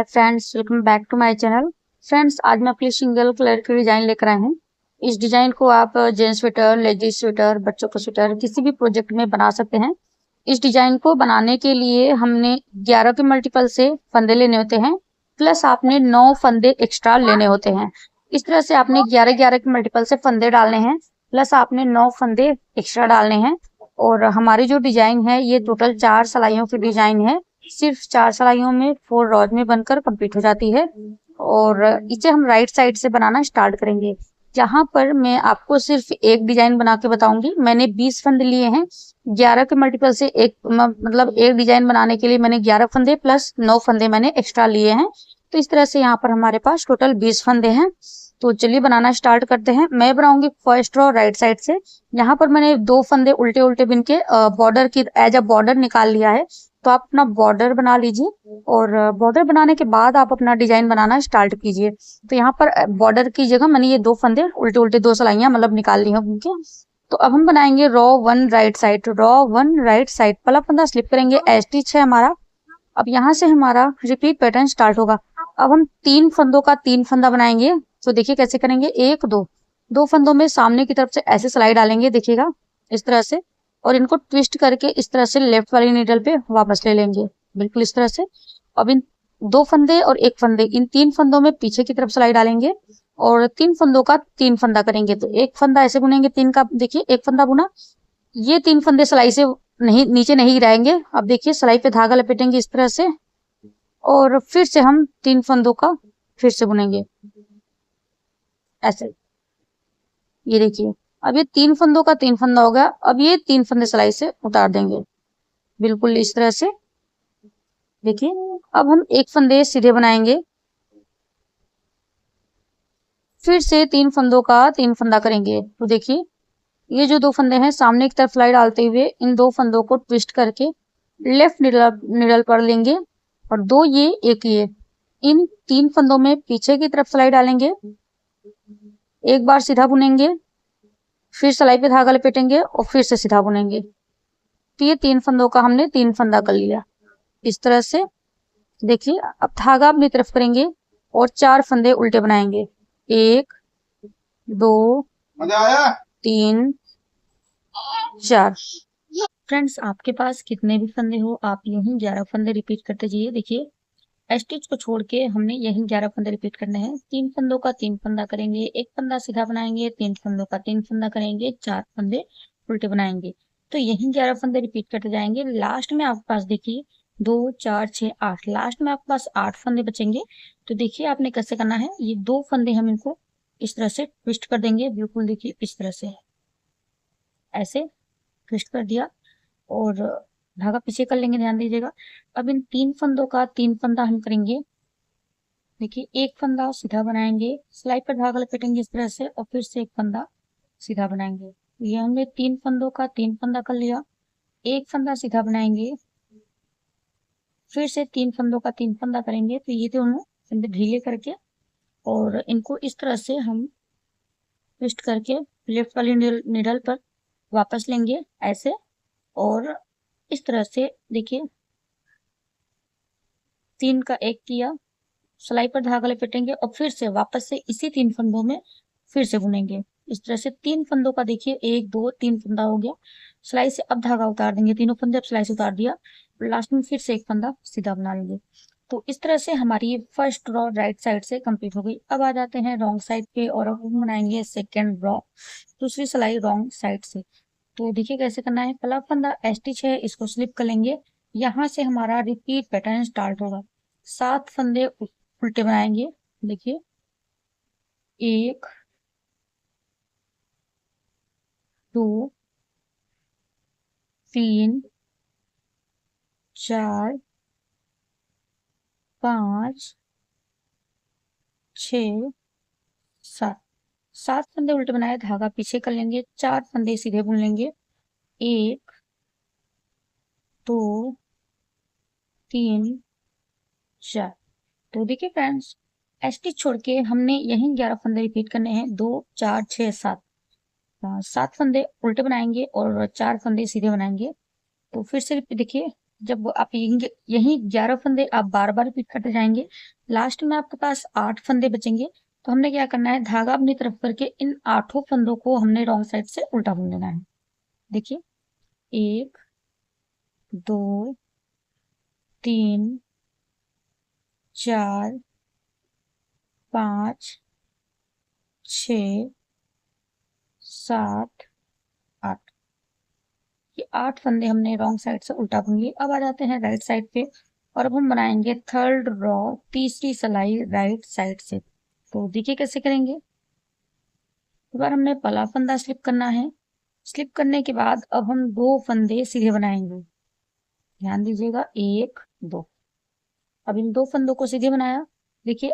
Hi friends, welcome back to my channel. Friends, आज मैं आपके लिए सिंगल कलर की डिजाइन लेकर आए हैं। इस डिजाइन को आप जेंट्स स्वेटर, लेडीज स्वेटर, बच्चों का स्वेटर किसी भी प्रोजेक्ट में बना सकते हैं। इस डिजाइन को बनाने के लिए हमने 11 के मल्टीपल से फंदे लेने होते हैं, प्लस आपने 9 फंदे एक्स्ट्रा लेने होते हैं। इस तरह से आपने 11-11 के मल्टीपल से फंदे डालने हैं, प्लस आपने 9 फंदे एक्स्ट्रा डालने हैं। और हमारी जो डिजाइन है ये टोटल 4 सिलाइयों की डिजाइन है। सिर्फ 4 सिलाइयों में 4 रॉज में बनकर कंप्लीट हो जाती है। और इसे हम राइट साइड से बनाना स्टार्ट करेंगे। यहाँ पर मैं आपको सिर्फ एक डिजाइन बना के बताऊंगी। मैंने 20 फंदे लिए हैं। 11 के मल्टीपल से मतलब एक डिजाइन बनाने के लिए मैंने 11 फंदे प्लस 9 फंदे मैंने एक्स्ट्रा लिए हैं। तो इस तरह से यहाँ पर हमारे पास टोटल 20 फंदे हैं। तो चलिए बनाना स्टार्ट करते हैं। मैं बनाऊंगी फर्स्ट रो राइट साइड से। यहाँ पर मैंने 2 फंदे उल्टे उल्टे बिन के बॉर्डर की एज अ बॉर्डर निकाल लिया है। तो आप अपना बॉर्डर बना लीजिए और बॉर्डर बनाने के बाद आप अपना डिजाइन बनाना स्टार्ट कीजिए। तो यहाँ पर बॉर्डर की जगह मैंने ये 2 फंदे उल्टे उल्टे 2 सिलाइयां मतलब निकाल ली हैं उनके। तो अब हम बनाएंगे रो 1 राइट साइड। रो 1 राइट साइड पहला फंदा स्लिप करेंगे, स्टिच है हमारा। अब यहाँ से हमारा रिपीट पैटर्न स्टार्ट होगा। अब हम 3 फंदों का 3 फंदा बनाएंगे। तो देखिए कैसे करेंगे। 1 2 2 फंदों में सामने की तरफ से ऐसे सिलाई डालेंगे, देखिएगा इस तरह से। और इनको ट्विस्ट करके इस तरह से लेफ्ट वाली नीडल पे वापस ले लेंगे, बिल्कुल इस तरह से। अब इन 2 फंदे और 1 फंदे, इन 3 फंदों में पीछे की तरफ सिलाई डालेंगे और 3 फंदों का 3 फंदा करेंगे। तो एक फंदा ऐसे बुनेंगे 3 का, देखिए एक फंदा बुना। ये 3 फंदे सिलाई से नहीं नीचे नहीं गिराएंगे। अब देखिए सिलाई पे धागा लपेटेंगे इस तरह से और फिर से हम 3 फंदों का फिर से बुनेंगे ऐसे। ये देखिए अब ये 3 फंदों का 3 फंदा हो गया। अब ये 3 फंदे सिलाई से उतार देंगे, बिल्कुल इस तरह से। देखिए अब हम 1 फंदे सीधे बनाएंगे, फिर से 3 फंदों का 3 फंदा करेंगे। तो देखिए ये जो 2 फंदे हैं सामने की तरफ सिलाई डालते हुए इन 2 फंदों को ट्विस्ट करके लेफ्ट निडल पर लेंगे और 2 ये 1 ये। इन 3 फंदों में पीछे की तरफ सिलाई डालेंगे, एक बार सीधा बुनेंगे, फिर सिलाई पे धागा लपेटेंगे और फिर से सीधा बुनेंगे। तो ये 3 फंदों का हमने 3 फंदा कर लिया इस तरह से। देखिए अब धागा अपनी तरफ करेंगे और 4 फंदे उल्टे बनाएंगे। 1 2 3 4। फ्रेंड्स, आपके पास कितने भी फंदे हो आप यही 11 फंदे रिपीट करते जाइए। देखिए स्टिच को छोड़ के हमने यही 11 फंदे रिपीट करने हैं। 3 फंदों का 3 फंदा करेंगे, 1 फंदा सीधा बनाएंगे, 3 फंदों का 3 फंदा करेंगे, 4 फंदे उल्टे बनाएंगे। तो यही 11 फंदे रिपीट करते जाएंगे। लास्ट में आपके पास देखिए 2 4 6 8, लास्ट में आपके पास 8 फंदे बचेंगे। तो देखिए आपने कैसे करना है। ये 2 फंदे हम इनको इस तरह से ट्विस्ट कर देंगे, बिल्कुल देखिए इस तरह से ऐसे ट्विस्ट कर दिया और धागा पीछे कर लेंगे, ध्यान दीजिएगा। अब इन 3 फंदों का 3 फंदा हम करेंगे। देखिए 1 फंदा सीधा बनाएंगे, सिलाई पर धागा लपेटेंगे इस तरह से और फिर से 1 फंदा सीधा बनाएंगे। ये हमने 3 फंदों का 3 फंदा कर लिया। 1 फंदा सीधा बनाएंगे, फिर से 3 फंदों का 3 फंदा करेंगे। तो ये दोनों फंदे ढीले करके और इनको इस तरह से हम ट्विस्ट करके लेफ्ट वाली निडल पर वापस लेंगे ऐसे। और इस तरह से देखिए 3 का 1 किया, सिलाई पर धागा लपेटेंगे और फिर से वापस से इसी 3 फंदों में फिर से बुनेंगे इस तरह से। 3 फंदों का देखिए 1 2 3 फंदा हो गया। सिलाई से अब धागा उतार देंगे, तीनों फंदे अब सिलाई से उतार दिया। लास्ट में फिर से 1 फंदा सीधा बना लेंगे। तो इस तरह से हमारी ये फर्स्ट रो राइट साइड से कंप्लीट हो गई। अब आ जाते हैं रॉन्ग साइड पे और अब हम बनाएंगे सेकेंड रो, दूसरी सिलाई रॉन्ग साइड से। तो देखिए कैसे करना है। पहला फंदा स्टिच है, इसको स्लिप कर लेंगे। यहाँ से हमारा रिपीट पैटर्न स्टार्ट होगा। 7 फंदे उल्टे बनाएंगे। देखिए 1 2 3 4 5 6 7। 7 फंदे उल्टे बनाए, धागा पीछे कर लेंगे, 4 फंदे सीधे बुन लेंगे। 1 2 3 4। तो देखिए फ्रेंड्स, स्टिच छोड़ के हमने यही 11 फंदे रिपीट करने हैं। 2 4 6 7। 7 फंदे उल्टे बनाएंगे और 4 फंदे सीधे बनाएंगे। तो फिर से देखिए जब आप यही 11 फंदे आप बार बार रिपीट करते जाएंगे, लास्ट में आपके पास 8 फंदे बचेंगे। तो हमने क्या करना है, धागा अपनी तरफ करके इन 8 फंदों को हमने रॉन्ग साइड से उल्टा बुन लेना है। देखिए 1 2 3 4 5 6 7 8, ये 8 फंदे हमने रॉन्ग साइड से उल्टा बुन लिए। अब आ जाते हैं राइट साइड पे और अब हम बनाएंगे थर्ड रॉ, तीसरी सिलाई राइट साइड से। तो देखिए कैसे करेंगे। एक बार हमने पहला फंदा स्लिप करना है। स्लिप करने के बाद अब हम 2 फंदे सीधे बनाएंगे। ध्यान दीजिएगा 1 2। अब इन 2 फंदों को सीधे बनाया। देखिए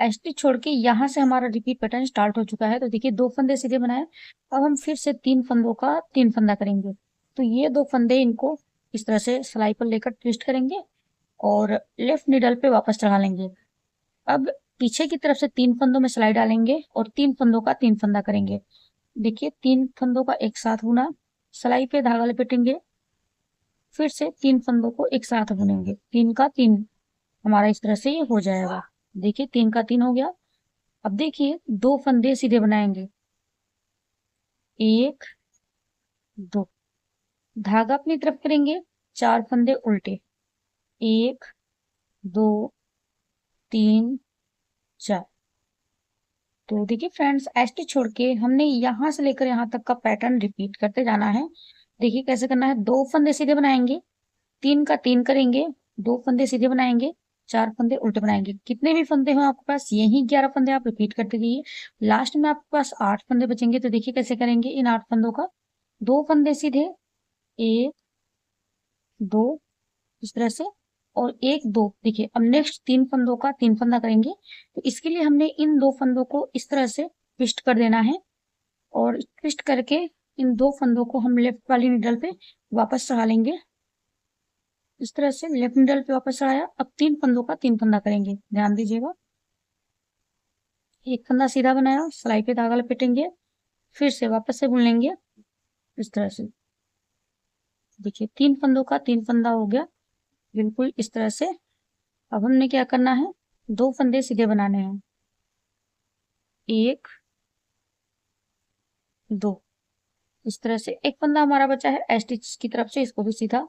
एसटी छोड़ के यहाँ से हमारा रिपीट पैटर्न स्टार्ट हो चुका है। तो देखिए 2 फंदे सीधे बनाए। अब हम फिर से 3 फंदों का 3 फंदा करेंगे। तो ये 2 फंदे इनको इस तरह से सिलाई पर लेकर ट्विस्ट करेंगे और लेफ्ट निडल पे वापस चढ़ा लेंगे। अब पीछे की तरफ से 3 फंदों में सिलाई डालेंगे और 3 फंदों का 3 फंदा करेंगे। देखिए 3 फंदों का एक साथ बुना, सिलाई पे धागा लपेटेंगे, फिर से 3 फंदों को एक साथ बुनेंगे। 3 का 3 हमारा इस तरह से ये हो जाएगा। देखिए 3 का 3 हो गया। अब देखिए 2 फंदे सीधे बनाएंगे, 1 2, धागा अपनी तरफ करेंगे, 4 फंदे उल्टे, 1 2 3 4। तो देखिए फ्रेंड्स एसटी छोड़ के हमने यहां से लेकर यहां तक का पैटर्न रिपीट करते जाना है। देखिए कैसे करना है, 2 फंदे सीधे बनाएंगे, 3 का 3 करेंगे, 2 फंदे सीधे बनाएंगे, 4 फंदे उल्टे बनाएंगे। कितने भी फंदे हो आपके पास यही 11 फंदे आप रिपीट करते जाइए। लास्ट में आपके पास 8 फंदे बचेंगे। तो देखिए कैसे करेंगे, इन 8 फंदों का 2 फंदे सीधे, 1 2 इस तरह से, और 1 2। देखिए अब नेक्स्ट 3 फंदों का 3 फंदा करेंगे। तो इसके लिए हमने इन 2 फंदों को इस तरह से ट्विस्ट कर देना है और ट्विस्ट करके इन 2 फंदों को हम लेफ्ट वाली निडल पे वापस चढ़ा लेंगे। इस तरह से लेफ्ट निडल पे वापस आया। अब 3 फंदों का 3 फंदा करेंगे। ध्यान दीजिएगा, एक फंदा सीधा बनाया, सिलाई पे धागा लपेटेंगे, फिर से वापस से बुन लेंगे इस तरह से। देखिए 3 फंदों का 3 फंदा हो गया बिल्कुल इस तरह से। अब हमने क्या करना है, 2 फंदे सीधे बनाने हैं, 1 2 इस तरह से। एक फंदा हमारा बचा है एस स्टिच की तरफ से, इसको भी सीधा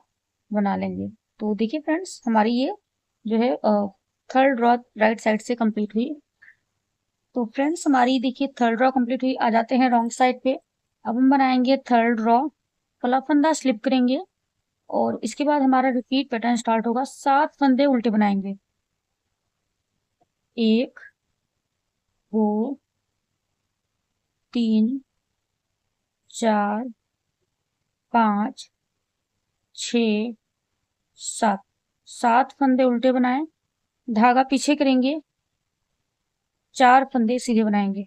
बना लेंगे। तो देखिए फ्रेंड्स हमारी ये जो है थर्ड रॉ राइट साइड से कंप्लीट हुई। तो फ्रेंड्स हमारी देखिए थर्ड रॉ कंप्लीट हुई। आ जाते हैं रॉन्ग साइड पे। अब हम बनाएंगे थर्ड रॉ, पहला फंदा स्लिप करेंगे और इसके बाद हमारा रिपीट पैटर्न स्टार्ट होगा। 7 फंदे उल्टे बनाएंगे, 1 2 3 4 5 6 7, 7 फंदे उल्टे बनाए, धागा पीछे करेंगे, 4 फंदे सीधे बनाएंगे,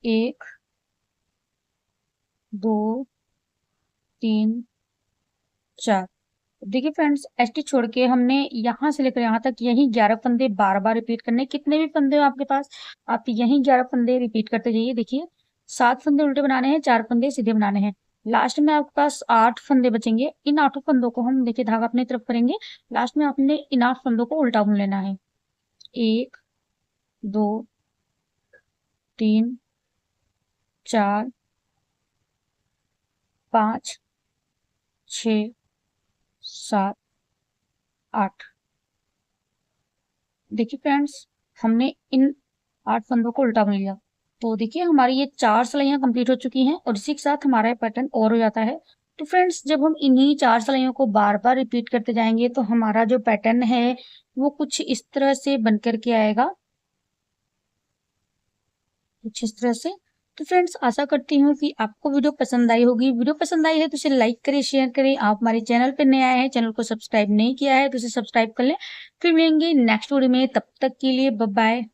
1 2 3 4। देखिए फ्रेंड्स एसटी छोड़ के हमने यहां से लेकर यहां तक यही 11 फंदे बार बार रिपीट करने। कितने भी फंदे हो आपके पास आप यही 11 फंदे रिपीट करते जाइए। देखिए 7 फंदे उल्टे बनाने हैं, 4 फंदे सीधे बनाने हैं। लास्ट में आपके पास 8 फंदे बचेंगे। इन 8 फंदों को हम देखिए धागा अपनी तरफ करेंगे, लास्ट में आपने इन 8 फंदों को उल्टा बुन लेना है। 1 2 3 4 5 6 7 8। देखिए फ्रेंड्स हमने इन 8 फंदों को उल्टा बुन लिया। तो देखिए हमारी ये 4 सिलाइयां कंप्लीट हो चुकी हैं और इसी के साथ हमारा पैटर्न और हो जाता है। तो फ्रेंड्स जब हम इन्हीं 4 सिलाइयों को बार बार रिपीट करते जाएंगे तो हमारा जो पैटर्न है वो कुछ इस तरह से बन करके आएगा, कुछ इस तरह से। तो फ्रेंड्स आशा करती हूँ कि आपको वीडियो पसंद आई होगी। वीडियो पसंद आई है तो इसे लाइक करें, शेयर करें। आप हमारे चैनल पर नए आए हैं, चैनल को सब्सक्राइब नहीं किया है तो इसे सब्सक्राइब कर लें। फिर मिलेंगे नेक्स्ट वीडियो में, तब तक के लिए बाय बाय।